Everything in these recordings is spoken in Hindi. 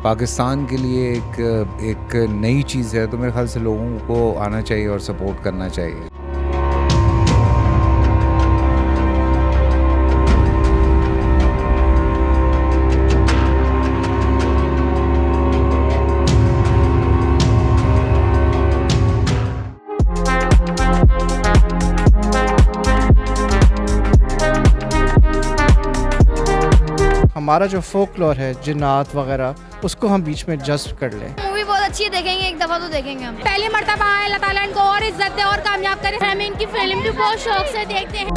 पाकिस्तान के लिए एक नई चीज़ है, तो मेरे ख्याल से लोगों को आना चाहिए और सपोर्ट करना चाहिए। हमारा जो फोकलोर है, जिन्नात वगैरह, उसको हम बीच में जज्ब कर लें। मूवी बहुत अच्छी है, देखेंगे एक दफ़ा तो देखेंगे हम। पहली मर्तबा आए, अल्लाह ताला इनको और इज्जत दे और कामयाब करे। हम इनकी फिल्म भी बहुत शौक से देखते हैं।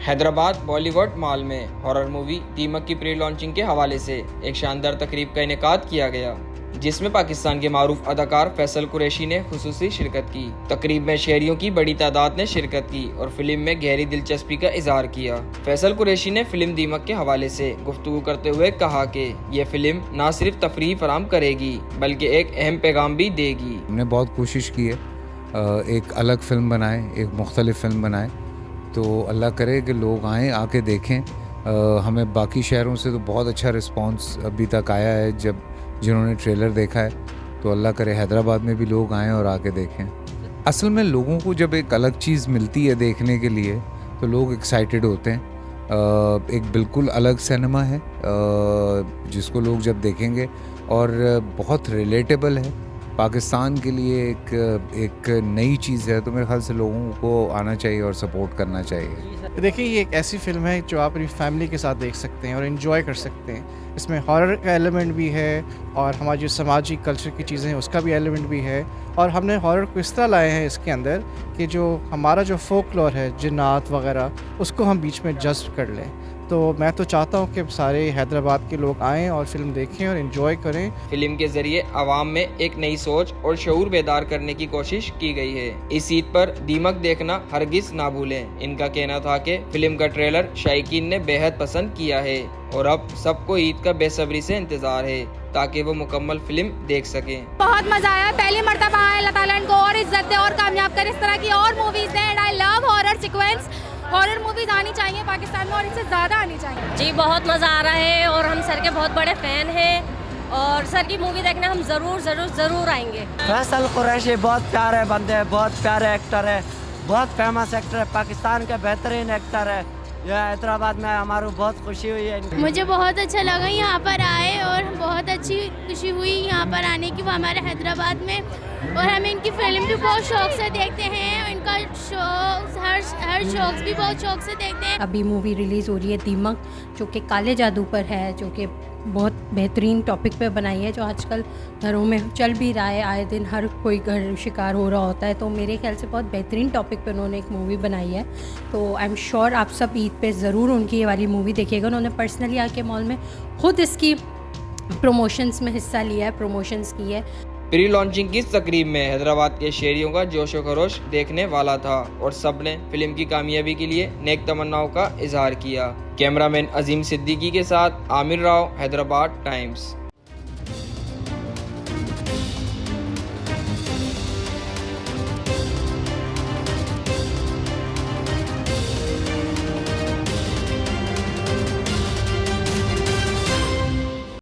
हैदराबाद बॉलीवुड मॉल में हॉरर मूवी दीमक की प्री लॉन्चिंग के हवाले से एक शानदार तकरीब का इनेकाद किया गया, जिसमें पाकिस्तान के मारूफ अदाकार फैसल कुरैशी ने खुसूसी शिरकत की। तकरीब में शहरियों की बड़ी तादाद ने शिरकत की और फिल्म में गहरी दिलचस्पी का इजहार किया। फैसल कुरैशी ने फिल्म दीमक के हवाले से गुफ्तगू करते हुए कहा कि ये फिल्म न सिर्फ तफरीह फराम करेगी बल्कि एक अहम पैगाम भी देगी। हमने बहुत कोशिश की है एक अलग फिल्म बनाए, एक मुख्तलिफ फिल्म बनाए, तो अल्लाह करे कि लोग आएँ, आके देखें। हमें बाकी शहरों से तो बहुत अच्छा रिस्पांस अभी तक आया है जिन्होंने ट्रेलर देखा है, तो अल्लाह करे हैदराबाद में भी लोग आएँ और आके देखें। असल में लोगों को जब एक अलग चीज़ मिलती है देखने के लिए तो लोग एक्साइटेड होते हैं। एक बिल्कुल अलग सिनेमा है जिसको लोग जब देखेंगे, और बहुत रिलेटेबल है, पाकिस्तान के लिए एक नई चीज़ है, तो मेरे ख्याल से लोगों को आना चाहिए और सपोर्ट करना चाहिए। देखिए, ये एक ऐसी फिल्म है जो आप अपनी फैमिली के साथ देख सकते हैं और इन्जॉय कर सकते हैं। इसमें हॉरर का एलिमेंट भी है और हमारी जो समाजी कल्चर की चीज़ें हैं उसका भी एलिमेंट भी है। और हमने हॉरर को इस तरह लाए हैं इसके अंदर कि जो हमारा जो फोकलोर है, जिन्नात वगैरह, उसको हम बीच में जज्ब कर लें। तो मैं तो चाहता हूँ कि सारे हैदराबाद के लोग आएँ और फिल्म देखें और इन्जॉय करें। फिल्म के जरिए आवाम में एक नई सोच और शऊर बेदार करने की कोशिश की गई है। इस ईद पर दीमक देखना हरगिज ना भूलें। इनका कहना था कि फिल्म का ट्रेलर शायकीन ने बेहद पसंद किया है और अब सबको ईद का बेसब्री से इंतजार है ताकि वो मुकम्मल फिल्म देख सकें। बहुत मजा आया। पहली मर्तबा आए, अल्लाह ताला इनको और इज्जत दे और कामयाब करे। इस तरह की और मूवीज हैं and I love horror sequence. Horror movies आनी चाहिए पाकिस्तान में और इनसे ज़्यादा आनी चाहिए। जी, बहुत मज़ा आ रहा है और हम सर के बहुत बड़े फ़ैन हैं और सर की मूवी देखने हम ज़रूर आएंगे। फैसल कुरैशी बहुत प्यारे बंदे हैं, बहुत प्यारे एक्टर है, बहुत फेमस एक्टर है, पाकिस्तान के बेहतरीन एक्टर है। यह हैदराबाद में हमारी बहुत खुशी हुई है। मुझे बहुत अच्छा लगा यहाँ पर आए और बहुत अच्छी खुशी हुई यहाँ पर आने की, वो हमारे हैदराबाद में, और हम इनकी फिल्म भी बहुत शौक से देखते हैं। इनका हर शौक भी बहुत शौक से देखते हैं। अभी मूवी रिलीज़ हो रही है दीमक, जो कि काले जादू पर है, जो कि बहुत बेहतरीन टॉपिक पे बनाई है, जो आजकल घरों में चल भी रहा है। आए दिन हर कोई घर शिकार हो रहा होता है, तो मेरे ख्याल से बहुत बेहतरीन टॉपिक पे उन्होंने एक मूवी बनाई है। तो आई एम श्योर आप सब ईद पे ज़रूर उनकी ये वाली मूवी देखिएगा। उन्होंने पर्सनली आके मॉल में खुद इसकी प्रमोशंस में हिस्सा लिया है, प्रमोशंस की है। प्री लॉन्चिंग की तकरीब में हैदराबाद के शहरियों का जोश व खरोश देखने वाला था और सब ने फिल्म की कामयाबी के लिए नेक तमन्नाओं का इजहार किया। कैमरामैन अजीम सिद्दीकी के साथ आमिर राव, हैदराबाद टाइम्स।